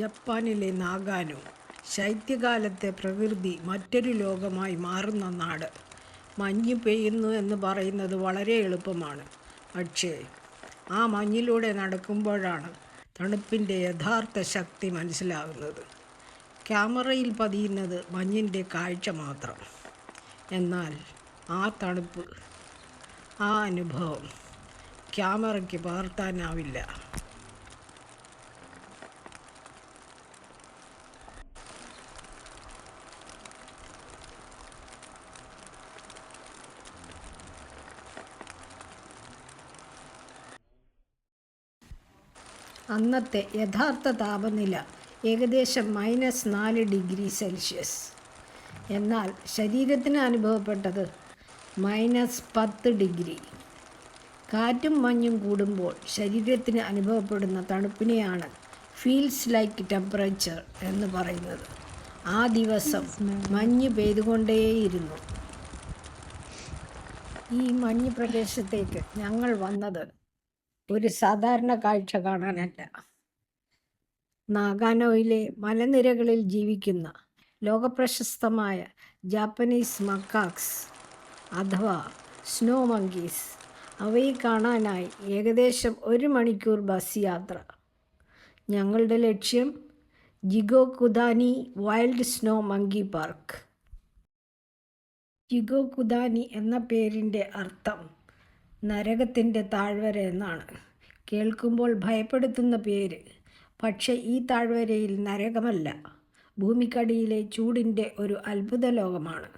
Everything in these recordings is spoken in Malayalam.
ജപ്പാനിലെ നാഗാനോ. ശൈത്യകാലത്തെ പ്രകൃതി മറ്റൊരു ലോകമായി മാറുന്ന നാട്. മഞ്ഞ് പെയ്യുന്നു എന്ന് പറയുന്നത് വളരെ എളുപ്പമാണ്. പക്ഷേ ആ മഞ്ഞിലൂടെ നടക്കുമ്പോഴാണ് തണുപ്പിൻ്റെ യഥാർത്ഥ ശക്തി മനസ്സിലാകുന്നത്. ക്യാമറയിൽ പതിയുന്നത് മഞ്ഞിൻ്റെ കാഴ്ച മാത്രം. എന്നാൽ ആ തണുപ്പ്, ആ അനുഭവം ക്യാമറയ്ക്ക് പകർത്താനാവില്ല. അന്നത്തെ യഥാർത്ഥ താപനില ഏകദേശം -4 ഡിഗ്രി സെൽഷ്യസ്. എന്നാൽ ശരീരത്തിന് അനുഭവപ്പെട്ടത് -10 ഡിഗ്രി. കാറ്റും മഞ്ഞും കൂടുമ്പോൾ ശരീരത്തിന് അനുഭവപ്പെടുന്ന തണുപ്പിനെയാണ് ഫീൽസ് ലൈക്ക് ടെമ്പറേച്ചർ എന്ന് പറയുന്നത്. ആ ദിവസം മഞ്ഞ് പെയ്തുകൊണ്ടേയിരുന്നു. ഈ മഞ്ഞ് പ്രദേശത്തേക്ക് ഞങ്ങൾ വന്നത് ഒരു സാധാരണ കാഴ്ച കാണാനല്ല. നാഗാനോയിലെ മലനിരകളിൽ ജീവിക്കുന്ന ലോകപ്രശസ്തമായ ജാപ്പനീസ് മക്കാക്സ് അഥവാ സ്നോ മങ്കീസ്. അവയെ കാണാനായി ഏകദേശം 1 മണിക്കൂർ ബസ് യാത്ര. ഞങ്ങളുടെ ലക്ഷ്യം ജിഗോകുദാനി വൈൽഡ് സ്നോ മങ്കി പാർക്ക്. ജിഗോകുദാനി എന്ന പേരിൻ്റെ അർത്ഥം നരകത്തിൻ്റെ താഴ്വര എന്നാണ്. കേൾക്കുമ്പോൾ ഭയപ്പെടുത്തുന്ന പേര്. പക്ഷേ ഈ താഴ്വരയിൽ നരകമല്ല, ഭൂമിക്കടിയിലെ ചൂടിൻ്റെ ഒരു അത്ഭുത ലോകമാണ്.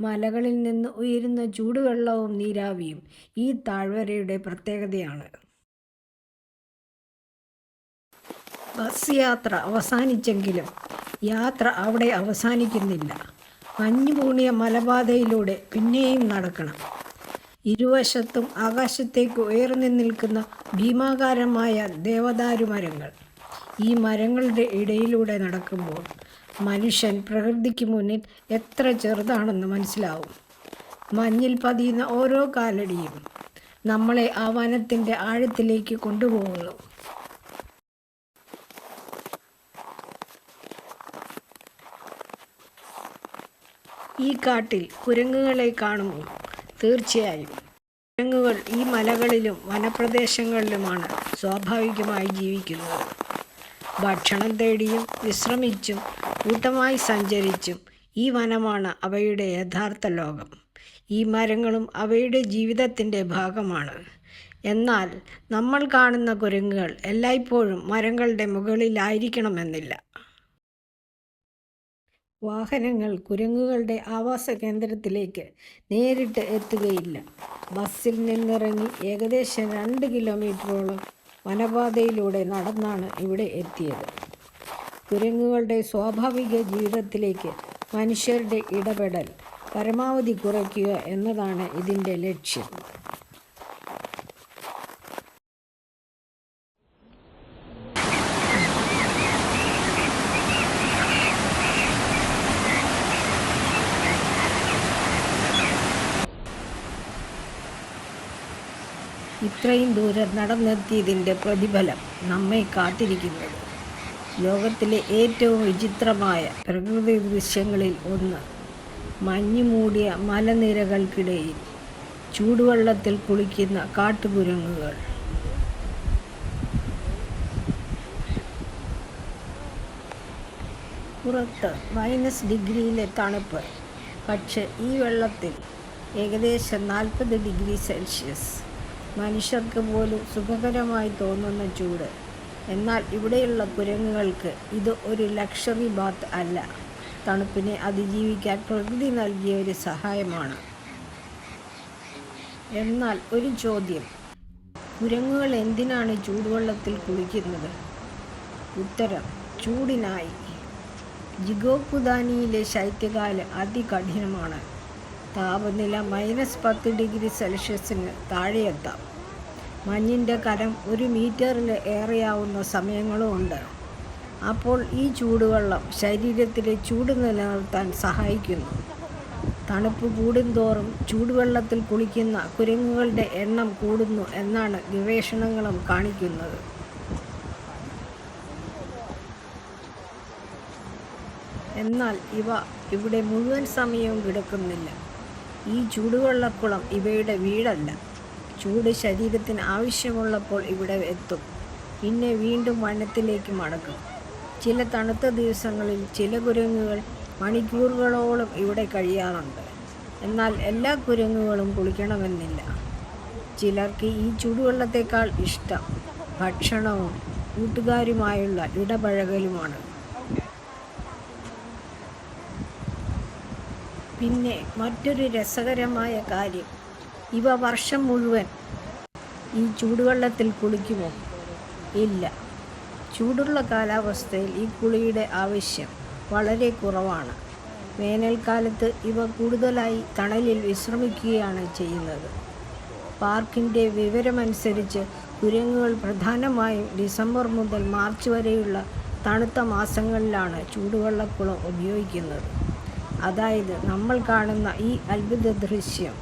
മലകളിൽ നിന്ന് ഉയരുന്ന ചൂടുവെള്ളവും നീരാവിയും ഈ താഴ്വരയുടെ പ്രത്യേകതയാണ്. ബസ് യാത്ര അവസാനിച്ചെങ്കിലും യാത്ര അവിടെ അവസാനിക്കുന്നില്ല. മഞ്ഞ് പൂണിയ മലപാതയിലൂടെ പിന്നെയും നടക്കണം. ഇരുവശത്തും ആകാശത്തേക്ക് ഉയർന്നു നിൽക്കുന്ന ഭീമാകാരമായ ദേവദാരു മരങ്ങൾ. ഈ മരങ്ങളുടെ ഇടയിലൂടെ നടക്കുമ്പോൾ മനുഷ്യൻ പ്രകൃതിക്ക് മുന്നിൽ എത്ര ചെറുതാണെന്ന് മനസ്സിലാവും. മഞ്ഞിൽ പതിയുന്ന ഓരോ കാലടിയും നമ്മളെ ആ വനത്തിൻ്റെ ആഴത്തിലേക്ക് കൊണ്ടുപോകുന്നു. ഈ കാട്ടിൽ കുരങ്ങുകളെ കാണുമോ? തീർച്ചയായും. കുരങ്ങുകൾ ഈ മലകളിലും വനപ്രദേശങ്ങളിലുമാണ് സ്വാഭാവികമായി ജീവിക്കുന്നത്. ഭക്ഷണം തേടിയും വിശ്രമിച്ചും കൂട്ടമായി സഞ്ചരിച്ചും ഈ വനമാണ് അവയുടെ യഥാർത്ഥ ലോകം. ഈ മരങ്ങളും അവയുടെ ജീവിതത്തിൻ്റെ ഭാഗമാണ്. എന്നാൽ നമ്മൾ കാണുന്ന കുരങ്ങുകൾ എല്ലായ്പ്പോഴും മരങ്ങളുടെ മുകളിലായിരിക്കണമെന്നില്ല. വാഹനങ്ങൾ കുരങ്ങുകളുടെ ആവാസ കേന്ദ്രത്തിലേക്ക് നേരിട്ട് എത്തുകയില്ല. ബസ്സിൽ നിന്നിറങ്ങി ഏകദേശം 2 കിലോമീറ്ററോളം വനപാതയിലൂടെ നടന്നാണ് ഇവിടെ എത്തിയത്. കുരങ്ങുകളുടെ സ്വാഭാവിക ജീവിതത്തിലേക്ക് മനുഷ്യരുടെ ഇടപെടൽ പരമാവധി കുറയ്ക്കുക എന്നതാണ് ഇതിൻ്റെ ലക്ഷ്യം. ഇത്രയും ദൂരം നടന്നെത്തിയതിൻ്റെ പ്രതിഫലം നമ്മെ കാത്തിരിക്കുന്നത്. ലോകത്തിലെ ഏറ്റവും വിചിത്രമായ പ്രകൃതി ദൃശ്യങ്ങളിൽ ഒന്ന് മഞ്ഞു മൂടിയ മലനിരകൾക്കിടയിൽ ചൂടുവെള്ളത്തിൽ കുളിക്കുന്ന കാട്ടുകുരങ്ങുകൾ. പുറത്ത് -ഡിഗ്രിയിലെ തണുപ്പ്. പക്ഷേ ഈ വെള്ളത്തിൽ ഏകദേശം 40 ഡിഗ്രി സെൽഷ്യസ്. മനുഷ്യർക്ക് പോലും സുഖകരമായി തോന്നുന്ന ചൂട്. എന്നാൽ ഇവിടെയുള്ള കുരങ്ങുകൾക്ക് ഇത് ഒരു ലക്ഷറി ബാത്ത് അല്ല, തണുപ്പിനെ അതിജീവിക്കാൻ പ്രകൃതി നൽകിയ ഒരു സഹായമാണ്. എന്നാൽ ഒരു ചോദ്യം, കുരങ്ങുകൾ എന്തിനാണ് ചൂടുവെള്ളത്തിൽ കുളിക്കുന്നത്? ഉത്തരം, ചൂടിനായി. ജിഗോകുദാനിയിലെ ശൈത്യകാലം അതികഠിനമാണ്. താപനില -10 ഡിഗ്രി സെൽഷ്യസിന് താഴെയെത്താം. മഞ്ഞിൻ്റെ കനം 1 മീറ്ററിൽ ഏറെയാവുന്ന സമയങ്ങളും ഉണ്ട്. അപ്പോൾ ഈ ചൂടുവെള്ളം ശരീരത്തിലെ ചൂട് നിലനിർത്താൻ സഹായിക്കുന്നു. തണുപ്പ് കൂടുന്തോറും ചൂടുവെള്ളത്തിൽ കുളിക്കുന്ന കുരങ്ങുകളുടെ എണ്ണം കൂടുന്നു എന്നാണ് ഗവേഷണങ്ങളും കാണിക്കുന്നത്. എന്നാൽ ഇവ ഇവിടെ മുഴുവൻ സമയവും കിടക്കുന്നില്ല. ഈ ചൂടുവെള്ളക്കുളം ഇവയുടെ വീടല്ല. ചൂട് ശരീരത്തിന് ആവശ്യമുള്ളപ്പോൾ ഇവിടെ എത്തും, പിന്നെ വീണ്ടും വനത്തിലേക്ക് മടങ്ങും. ചില തണുത്ത ദിവസങ്ങളിൽ ചില കുരങ്ങുകൾ മണിക്കൂറുകളോളം ഇവിടെ കഴിയാറുണ്ട്. എന്നാൽ എല്ലാ കുരങ്ങുകളും കുളിക്കണമെന്നില്ല. ചിലർക്ക് ഈ ചൂടുവെള്ളത്തേക്കാൾ ഇഷ്ടം ഭക്ഷണവും കൂട്ടുകാരുമായുള്ള ഇടപഴകലുമാണ്. പിന്നെ മറ്റൊരു രസകരമായ കാര്യം, ഇവ വർഷം മുഴുവൻ ഈ ചൂടുവെള്ളത്തിൽ കുളിക്കുമോ? ഇല്ല. ചൂടുള്ള കാലാവസ്ഥയിൽ ഈ കുളിയുടെ ആവശ്യം വളരെ കുറവാണ്. വേനൽക്കാലത്ത് ഇവ കൂടുതലായി തണലിൽ വിശ്രമിക്കുകയാണ് ചെയ്യുന്നത്. പാർക്കിൻ്റെ വിവരമനുസരിച്ച് കുരങ്ങുകൾ പ്രധാനമായും ഡിസംബർ മുതൽ മാർച്ച് വരെയുള്ള തണുത്ത മാസങ്ങളിലാണ് ചൂടുവെള്ളക്കുളം ഉപയോഗിക്കുന്നത്. അതായത് നമ്മൾ കാണുന്ന ഈ അത്ഭുത ദൃശ്യം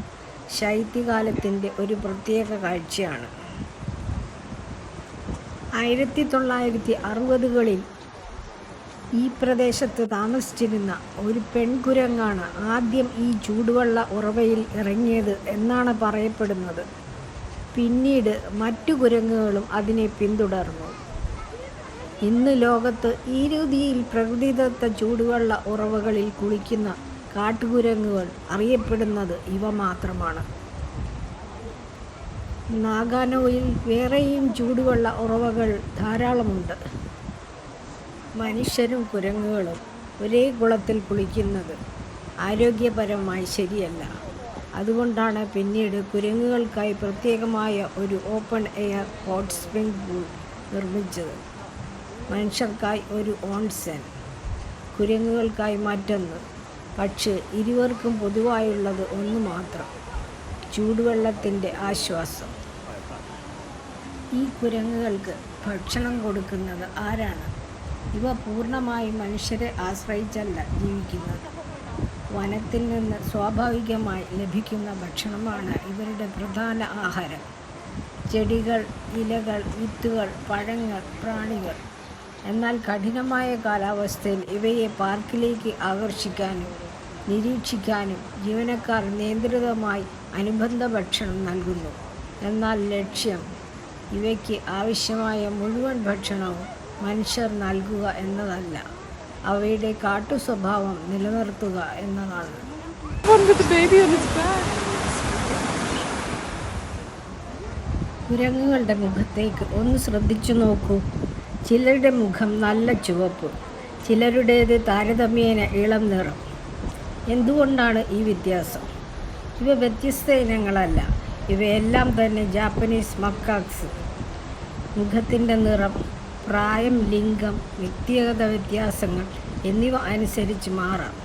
ശൈത്യകാലത്തിൻ്റെ ഒരു പ്രത്യേക കാഴ്ചയാണ്. 1960കളിൽ ഈ പ്രദേശത്ത് താമസിച്ചിരുന്ന ഒരു പെൺകുരങ്ങാണ് ആദ്യം ഈ ചൂടുവെള്ള ഉറവയിൽ ഇറങ്ങിയത് എന്നാണ് പറയപ്പെടുന്നത്. പിന്നീട് മറ്റു കുരങ്ങുകളും അതിനെ പിന്തുടർന്നു. ഇന്ന് ലോകത്ത് ഈ രീതിയിൽ പ്രകൃതിദത്ത ചൂടുവെള്ള ഉറവകളിൽ കുളിക്കുന്ന കാട്ടുകുരങ്ങുകൾ അറിയപ്പെടുന്നത് ഇവ മാത്രമാണ്. നാഗാനോയിൽ വേറെയും ചൂടുവെള്ള ഉറവകൾ ധാരാളമുണ്ട്. മനുഷ്യരും കുരങ്ങുകളും ഒരേ കുളത്തിൽ കുളിക്കുന്നത് ആരോഗ്യപരമായി ശരിയല്ല. അതുകൊണ്ടാണ് പിന്നീട് കുരങ്ങുകൾക്കായി പ്രത്യേകമായ ഒരു open air hot spring pool നിർമ്മിച്ചത്. മനുഷ്യർക്കായി ഒരു ഓൺസെൻ, കുരങ്ങുകൾക്കായി മറ്റൊന്ന്. പക്ഷേ ഇരുവർക്കും പൊതുവായുള്ളത് ഒന്ന് മാത്രം: ചൂടുവെള്ളത്തിൻ്റെ ആശ്വാസം. ഈ കുരങ്ങുകൾക്ക് ഭക്ഷണം കൊടുക്കുന്നത് ആരാണ്? ഇവ പൂർണ്ണമായും മനുഷ്യരെ ആശ്രയിച്ചല്ല ജീവിക്കുന്നത്. വനത്തിൽ നിന്ന് സ്വാഭാവികമായി ലഭിക്കുന്ന ഭക്ഷണമാണ് ഇവരുടെ പ്രധാന ആഹാരം. ചെടികൾ, ഇലകൾ, വിത്തുകൾ, പഴങ്ങൾ, പ്രാണികൾ. എന്നാൽ കഠിനമായ കാലാവസ്ഥയിൽ ഇവയെ പാർക്കിലേക്ക് ആകർഷിക്കാനും നിരീക്ഷിക്കാനും ജീവനക്കാർ നിയന്ത്രിതമായി അനുബന്ധ ഭക്ഷണം നൽകുന്നു. എന്നാൽ ലക്ഷ്യം ഇവയ്ക്ക് ആവശ്യമായ മുഴുവൻ ഭക്ഷണവും മനുഷ്യർ നൽകുക എന്നതല്ല, അവയുടെ കാട്ടുസ്വഭാവം നിലനിർത്തുക എന്നതാണ്. കുരങ്ങുകളുടെ മുഖത്തേക്ക് ഒന്ന് ശ്രദ്ധിച്ചു നോക്കൂ. ചിലരുടെ മുഖം നല്ല ചുവപ്പ്, ചിലരുടേത് താരതമ്യേന ഇളം നിറം. എന്തുകൊണ്ടാണ് ഈ വ്യത്യാസം? ഇവ വ്യത്യസ്ത ഇനങ്ങളല്ല, ഇവയെല്ലാം തന്നെ ജാപ്പനീസ് മക്കാക്സ്. മുഖത്തിൻ്റെ നിറം, പ്രായം, ലിംഗം, വ്യക്തിഗത വ്യത്യാസങ്ങൾ എന്നിവ അനുസരിച്ച് മാറാം.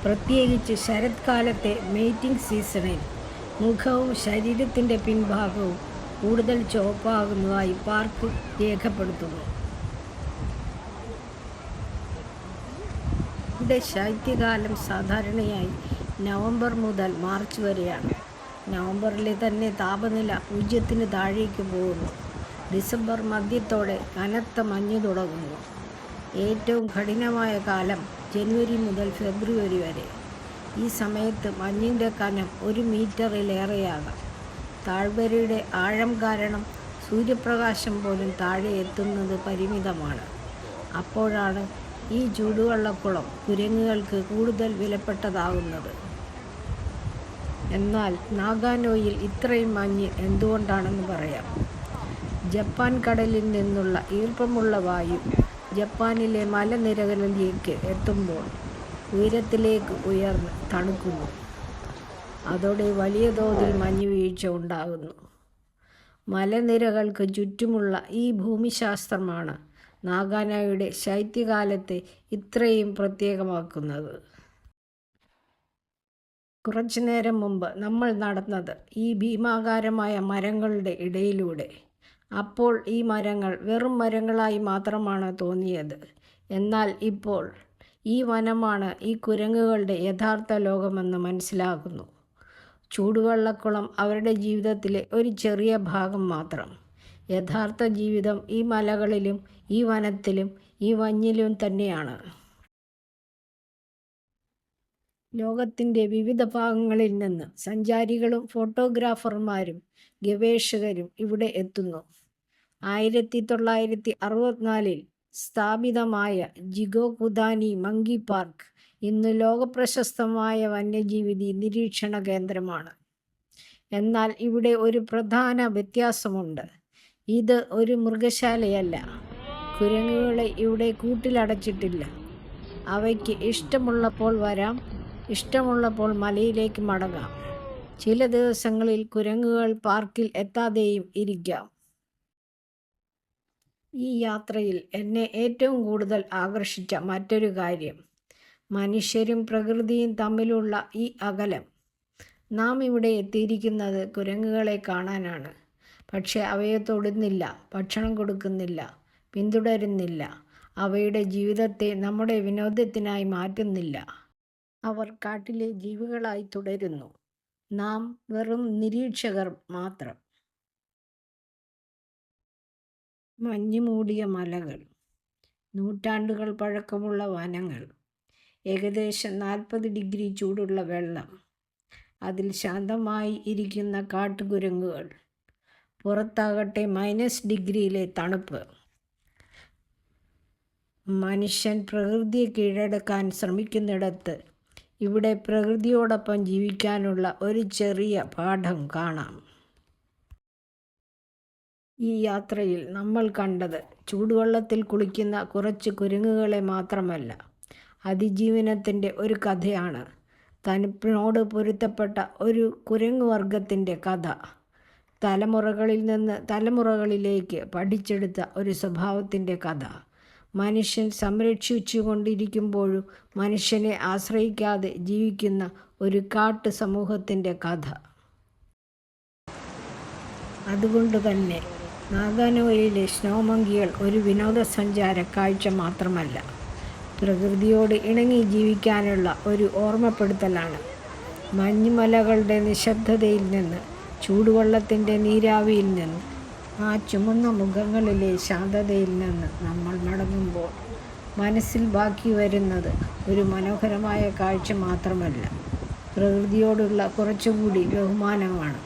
പ്രത്യേകിച്ച് ശരത്കാലത്തെ മെയ്റ്റിംഗ് സീസണിൽ മുഖവും ശരീരത്തിൻ്റെ പിൻഭാഗവും കൂടുതൽ ചുവപ്പാകുന്നതായി പാർക്ക് രേഖപ്പെടുത്തുന്നു. ഇവിടെ ശൈത്യകാലം സാധാരണയായി നവംബർ മുതൽ മാർച്ച് വരെയാണ്. നവംബറിലെ തന്നെ താപനില 0-ന് താഴേക്ക് പോകുന്നു. ഡിസംബർ മധ്യത്തോടെ കനത്ത മഞ്ഞ് തുടങ്ങുന്നു. ഏറ്റവും കഠിനമായ കാലം ജനുവരി മുതൽ ഫെബ്രുവരി വരെ. ഈ സമയത്ത് മഞ്ഞിൻ്റെ കനം 1 മീറ്ററിലേറെയാകാം. താഴ്വരയുടെ ആഴം കാരണം സൂര്യപ്രകാശം പോലും താഴെ എത്തുന്നത് പരിമിതമാണ്. അപ്പോഴാണ് ഈ ചൂടുവെള്ളക്കുളം കുരങ്ങുകൾക്ക് കൂടുതൽ വിലപ്പെട്ടതാകുന്നത്. എന്നാൽ നാഗാനോയിൽ ഇത്രയും മഞ്ഞ് എന്തുകൊണ്ടാണെന്ന് പറയാം. ജപ്പാൻ കടലിൽ നിന്നുള്ള ഈർപ്പമുള്ള വായു ജപ്പാനിലെ മലനിരകളിലേക്ക് എത്തുമ്പോൾ ഉയരത്തിലേക്ക് ഉയർന്ന് തണുക്കുന്നു. അതോടെ വലിയ തോതിൽ മഞ്ഞുവീഴ്ച ഉണ്ടാകുന്നു. മലനിരകൾക്ക് ചുറ്റുമുള്ള ഈ ഭൂമിശാസ്ത്രമാണ് നാഗാനോയുടെ ശൈത്യകാലത്തെ ഇത്രയും പ്രത്യേകമാക്കുന്നത്. കുറച്ചുനേരം മുമ്പ് നമ്മൾ നടന്നത് ഈ ഭീമാകാരമായ മരങ്ങളുടെ ഇടയിലൂടെ. അപ്പോൾ ഈ മരങ്ങൾ വെറും മരങ്ങളായി മാത്രമാണ് തോന്നിയത്. എന്നാൽ ഇപ്പോൾ ഈ വനമാണ് ഈ കുരങ്ങുകളുടെ യഥാർത്ഥ ലോകമെന്ന് മനസ്സിലാകുന്നു. ചൂടുവെള്ളക്കുളം അവരുടെ ജീവിതത്തിലെ ഒരു ചെറിയ ഭാഗം മാത്രം. യഥാർത്ഥ ജീവിതം ഈ മലകളിലും ഈ വനത്തിലും ഈ മഞ്ഞിലും തന്നെയാണ്. ലോകത്തിൻ്റെ വിവിധ ഭാഗങ്ങളിൽ നിന്ന് സഞ്ചാരികളും ഫോട്ടോഗ്രാഫർമാരും ഗവേഷകരും ഇവിടെ എത്തുന്നു. 1964 സ്ഥാപിതമായ ജിഗോ-കുദാനി മങ്കി പാർക്ക് ഇന്ന് ലോകപ്രശസ്തമായ വന്യജീവി നിരീക്ഷണ കേന്ദ്രമാണ്. എന്നാൽ ഇവിടെ ഒരു പ്രധാന വ്യത്യാസമുണ്ട്. ഇത് ഒരു മൃഗശാലയല്ല. കുരങ്ങുകളെ ഇവിടെ കൂട്ടിലടച്ചിട്ടില്ല. അവയ്ക്ക് ഇഷ്ടമുള്ളപ്പോൾ വരാം, ഇഷ്ടമുള്ളപ്പോൾ മലയിലേക്ക് മടങ്ങാം. ചില ദിവസങ്ങളിൽ കുരങ്ങുകൾ പാർക്കിൽ എത്താതെയും ഇരിക്കാം. ഈ യാത്രയിൽ എന്നെ ഏറ്റവും കൂടുതൽ ആകർഷിച്ച മറ്റൊരു കാര്യം മനുഷ്യരും പ്രകൃതിയും തമ്മിലുള്ള ഈ അകലം. നാം ഇവിടെ എത്തിയിരിക്കുന്നത് കുരങ്ങുകളെ കാണാനാണ്. പക്ഷേ അവയെ തൊടുന്നില്ല, ഭക്ഷണം കൊടുക്കുന്നില്ല, പിന്തുടരുന്നില്ല. അവയുടെ ജീവിതത്തെ നമ്മുടെ വിനോദത്തിനായി മാറ്റുന്നില്ല. അവർ കാട്ടിലെ ജീവികളായി തുടരുന്നു. നാം വെറും നിരീക്ഷകർ മാത്രം. മഞ്ഞുമൂടിയ മലകൾ, നൂറ്റാണ്ടുകൾ പഴക്കമുള്ള വനങ്ങൾ, ഏകദേശം 40 ഡിഗ്രി ചൂടുള്ള വെള്ളം, അതിൽ ശാന്തമായി ഇരിക്കുന്ന കാട്ടുകുരങ്ങുകൾ, പുറത്താകട്ടെ -ഡിഗ്രിയിലെ തണുപ്പ്. മനുഷ്യൻ പ്രകൃതിയെ കീഴടക്കാൻ ശ്രമിക്കുന്നിടത്ത് ഇവിടെ പ്രകൃതിയോടൊപ്പം ജീവിക്കാനുള്ള ഒരു ചെറിയ പാഠം കാണാം. ഈ യാത്രയിൽ നമ്മൾ കണ്ടത് ചൂടുവെള്ളത്തിൽ കുളിക്കുന്ന കുറച്ച് കുരങ്ങുകളെ മാത്രമല്ല, അതിജീവനത്തിൻ്റെ ഒരു കഥയാണ്. തണുപ്പിനോട് പൊരുത്തപ്പെട്ട ഒരു കുരങ്ങുവർഗത്തിൻ്റെ കഥ. തലമുറകളിൽ നിന്ന് തലമുറകളിലേക്ക് പഠിച്ചെടുത്ത ഒരു സ്വഭാവത്തിൻ്റെ കഥ. മനുഷ്യൻ സംരക്ഷിച്ചുകൊണ്ടിരിക്കുമ്പോഴും മനുഷ്യനെ ആശ്രയിക്കാതെ ജീവിക്കുന്ന ഒരു കാട്ടു സമൂഹത്തിൻ്റെ കഥ. അതുകൊണ്ട് തന്നെ നാഗാനോയിലെ സ്നോ മങ്കികൾ ഒരു വിനോദസഞ്ചാര കാഴ്ച മാത്രമല്ല, പ്രകൃതിയോട് ഇണങ്ങി ജീവിക്കാനുള്ള ഒരു ഓർമ്മപ്പെടുത്തലാണ്. മഞ്ഞുമലകളുടെ നിശബ്ദതയിൽ നിന്ന്, ചൂടുവെള്ളത്തിൻ്റെ നീരാവിയിൽ നിന്ന്, ആ ചുമന്ന മുഖങ്ങളിലെ ശാന്തതയിൽ നിന്ന് നമ്മൾ മടങ്ങുമ്പോൾ മനസ്സിൽ ബാക്കി വരുന്നത് ഒരു മനോഹരമായ കാഴ്ച മാത്രമല്ല, പ്രകൃതിയോടുള്ള കുറച്ചുകൂടി ബഹുമാനമാണ്.